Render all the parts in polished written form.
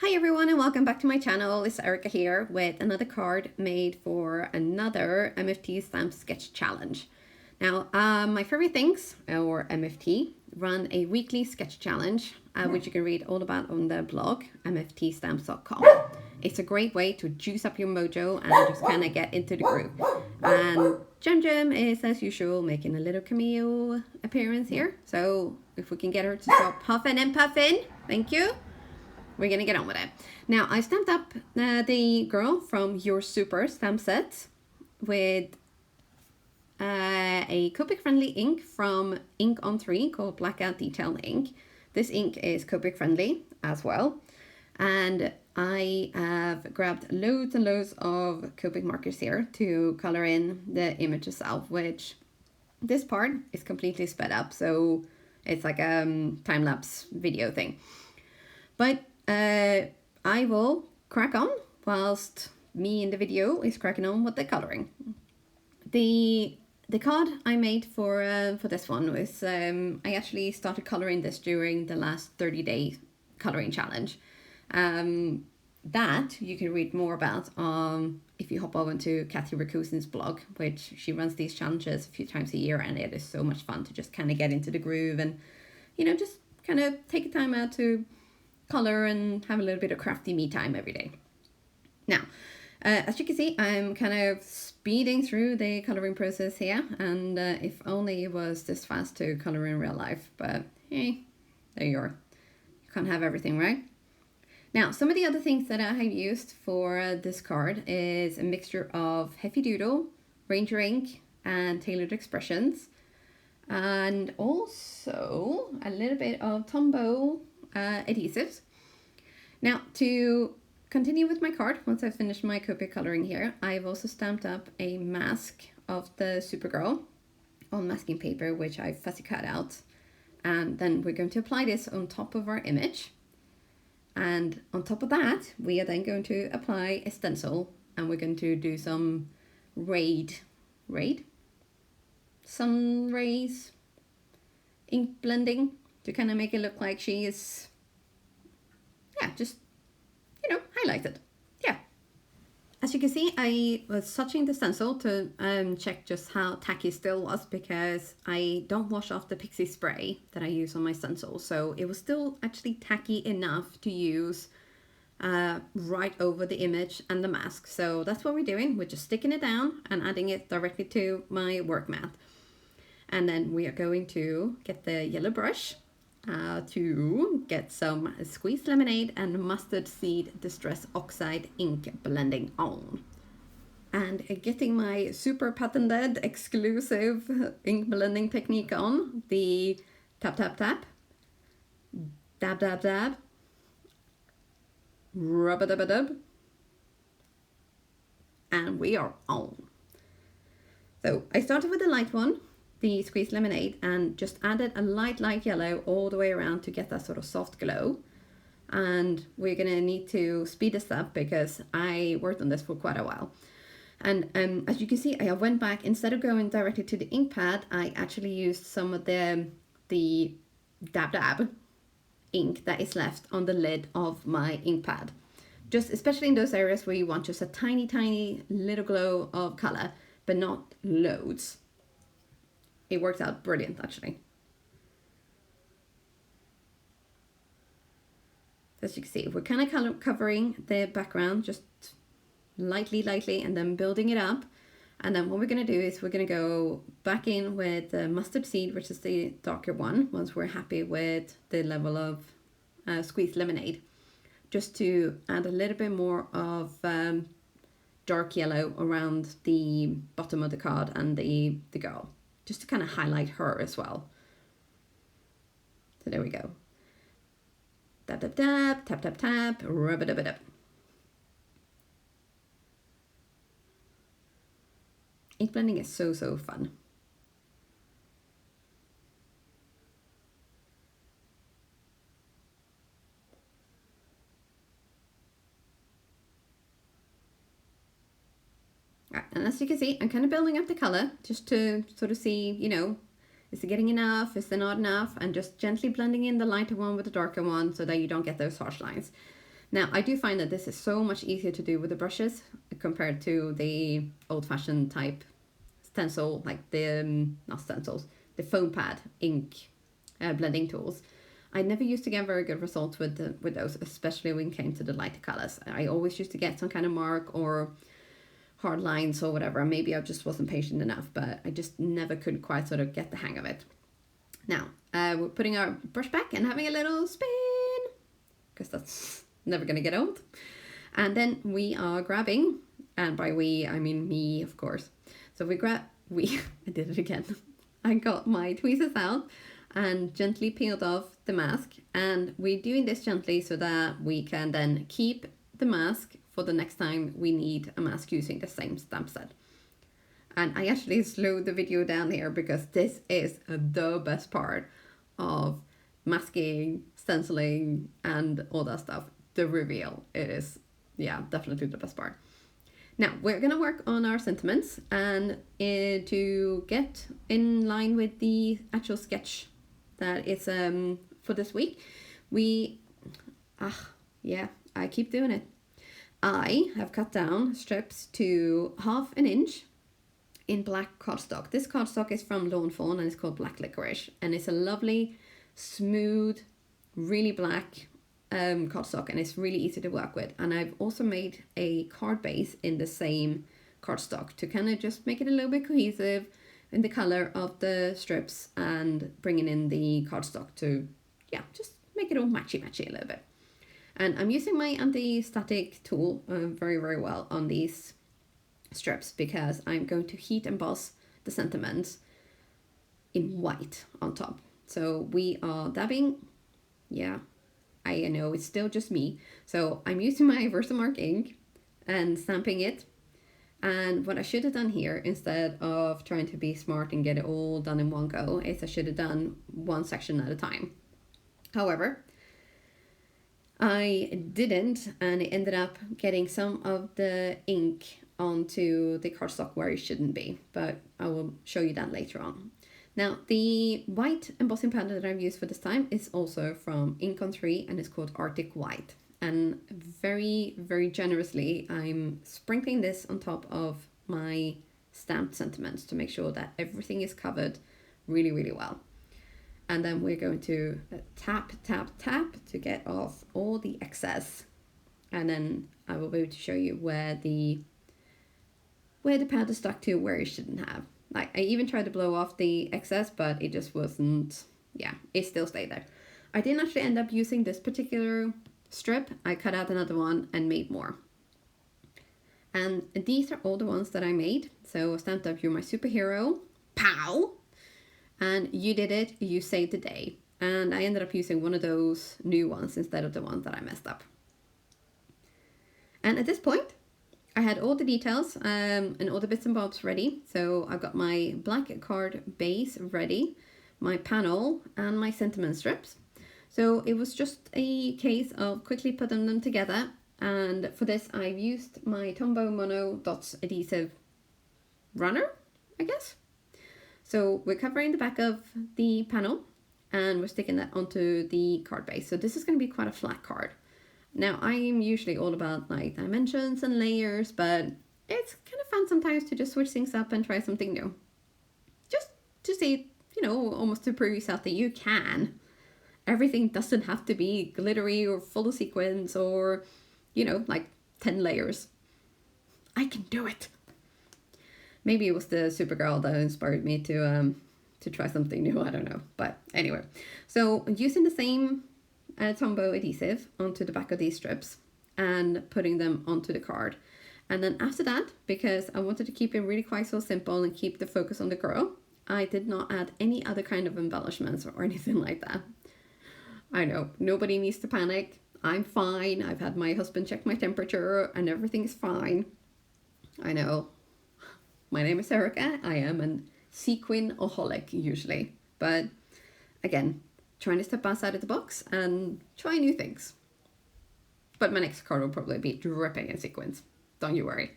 Hi everyone and welcome back to my channel. It's Erica here with another card made for another MFT stamp sketch challenge. Now, My Favorite Things, or MFT, run a weekly sketch challenge, which you can read all about on their blog, mftstamps.com. It's a great way to juice up your mojo and just kind of get into the groove. And Jem is, as usual, making a little cameo appearance here. So if we can get her to stop huffing and puffing, thank you. We're gonna get on with it. Now, I stamped up the girl from Your Super stamp set with a Copic friendly ink from Ink on 3 called Blackout Detail ink. This ink is Copic friendly as well. And I have grabbed loads and loads of Copic markers here to color in the image itself, which this part is completely sped up. So it's like a time-lapse video thing. But I will crack on whilst me in the video is cracking on with the coloring. The card I made for this one was I actually started coloring this during the last 30-day coloring challenge. That you can read more about if you hop over to Kathy Rakusin's blog, which she runs these challenges a few times a year, and it is so much fun to just kind of get into the groove and, you know, just kind of take a time out to color and have a little bit of crafty me time every day. Now, as you can see, I'm kind of speeding through the coloring process here, and if only it was this fast to color in real life, but hey, there you are. You can't have everything, right? Now, some of the other things that I have used for this card is a mixture of Heavy Doodle, Ranger ink, and Tailored Expressions, and also a little bit of Tombow adhesives. Now, to continue with my card, once I've finished my Copic coloring here, I've also stamped up a mask of the Supergirl on masking paper, which I've fussy cut out. And then we're going to apply this on top of our image. And on top of that, we are then going to apply a stencil, and we're going to do some sun rays ink blending to kind of make it look like she is, just, you know, highlighted. Yeah. As you can see, I was touching the stencil to check just how tacky it still was, because I don't wash off the pixie spray that I use on my stencil. So it was still actually tacky enough to use right over the image and the mask. So that's what we're doing. We're just sticking it down and adding it directly to my work mat. And then we are going to get the yellow brush to get some squeezed lemonade and mustard seed distress oxide ink blending on. And getting my super patented exclusive ink blending technique on, the tap tap tap, dab dab dab, rub a dub a dub, and we are on. So I started with the light one, the squeezed lemonade, and just added a light yellow all the way around to get that sort of soft glow. And we're gonna need to speed this up because I worked on this for quite a while. And as you can see, I went back, instead of going directly to the ink pad, I actually used some of the dab dab ink that is left on the lid of my ink pad. Just especially in those areas where you want just a tiny little glow of color, but not loads. It works out brilliant, actually. As you can see, we're kind of covering the background just lightly, and then building it up. And then what we're going to do is we're going to go back in with the mustard seed, which is the darker one, once we're happy with the level of squeezed lemonade, just to add a little bit more of dark yellow around the bottom of the card and the girl, just to kind of highlight her as well. So there we go. Dab dab dab, tap tap tap, rub a dub a dub. Ink blending is so fun. Right, and as you can see, I'm kind of building up the color just to sort of see, you know, is it getting enough? Is it not enough? And just gently blending in the lighter one with the darker one so that you don't get those harsh lines. Now, I do find that this is so much easier to do with the brushes compared to the old-fashioned type stencil, like the, not stencils, the foam pad ink blending tools. I never used to get very good results with those, especially when it came to the lighter colors. I always used to get some kind of mark or hard lines or whatever. Maybe I just wasn't patient enough, but I just never could quite sort of get the hang of it. Now, we're putting our brush back and having a little spin, because that's never going to get old. And then we are grabbing, and by we, I mean me, of course. So I did it again. I got my tweezers out and gently peeled off the mask. And we're doing this gently so that we can then keep the mask for the next time we need a mask using the same stamp set. And I actually slowed the video down here because this is the best part of masking, stenciling, and all that stuff. The reveal. It is, yeah, definitely the best part. Now, we're going to work on our sentiments, and to get in line with the actual sketch that is for this week, I keep doing it. I have cut down strips to 1/2 inch in black cardstock. This cardstock is from Lawn Fawn and it's called Black Licorice, and it's a lovely, smooth, really black cardstock, and it's really easy to work with. And I've also made a card base in the same cardstock to kind of just make it a little bit cohesive in the color of the strips, and bringing in the cardstock to, yeah, just make it all matchy a little bit. And I'm using my anti-static tool very, very well on these strips, because I'm going to heat emboss the sentiments in white on top. So we are dabbing, yeah, I know it's still just me. So I'm using my Versamark ink and stamping it. And what I should have done here, instead of trying to be smart and get it all done in one go, is I should have done one section at a time. However, I didn't, and it ended up getting some of the ink onto the cardstock where it shouldn't be, but I will show you that later on. Now, the white embossing powder that I've used for this time is also from Ink on 3, and it's called Arctic White. And very, very generously, I'm sprinkling this on top of my stamped sentiments to make sure that everything is covered really, really well. And then we're going to tap, tap, tap to get off all the excess. And then I will be able to show you where the powder stuck to where it shouldn't have. Like, I even tried to blow off the excess, but it just wasn't, yeah, it still stayed there. I didn't actually end up using this particular strip. I cut out another one and made more. And these are all the ones that I made. So Stamped Up, You're My Superhero, pow! And You Did It, You Saved the Day. And I ended up using one of those new ones instead of the ones that I messed up. And at this point, I had all the details and all the bits and bobs ready. So I've got my black card base ready, my panel, and my sentiment strips. So it was just a case of quickly putting them together. And for this, I've used my Tombow Mono Dots adhesive runner, I guess. So we're covering the back of the panel, and we're sticking that onto the card base. So this is going to be quite a flat card. Now, I'm usually all about like dimensions and layers, but it's kind of fun sometimes to just switch things up and try something new. Just to see, you know, almost to prove yourself that you can. Everything doesn't have to be glittery or full of sequins or, you know, like 10 layers. I can do it. Maybe it was the Supergirl that inspired me to try something new. I don't know. But anyway, so using the same Tombow adhesive onto the back of these strips and putting them onto the card. And then after that, because I wanted to keep it really quite so simple and keep the focus on the girl, I did not add any other kind of embellishments or anything like that. I know, nobody needs to panic. I'm fine. I've had my husband check my temperature and everything is fine. I know. My name is Erica. I am an sequin-aholic usually. But again, trying to step outside of the box and try new things. But my next card will probably be dripping in sequins. Don't you worry.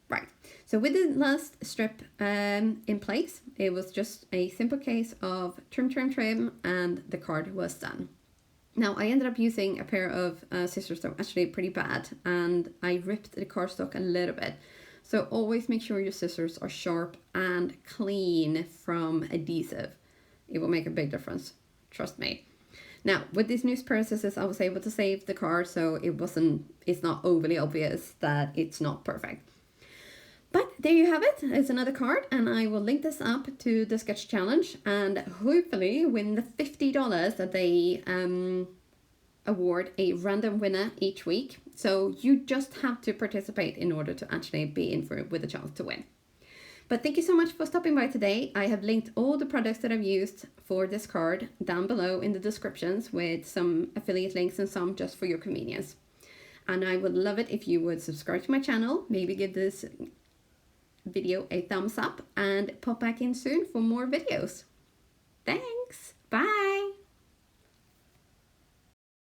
Right. So with the last strip in place, it was just a simple case of trim, and the card was done. Now, I ended up using a pair of scissors that were actually pretty bad, and I ripped the cardstock a little bit. So always make sure your scissors are sharp and clean from adhesive. It will make a big difference, trust me. Now, with these new pair of scissors, I was able to save the card, so it's not overly obvious that it's not perfect. But there you have it. It's another card, and I will link this up to the sketch challenge and hopefully win the $50 that they award a random winner each week. So you just have to participate in order to actually be in for it with a chance to win. But thank you so much for stopping by today. I have linked all the products that I've used for this card down below in the descriptions, with some affiliate links and some just for your convenience. And I would love it if you would subscribe to my channel, maybe give this video a thumbs up, and pop back in soon for more videos. Thanks. Bye.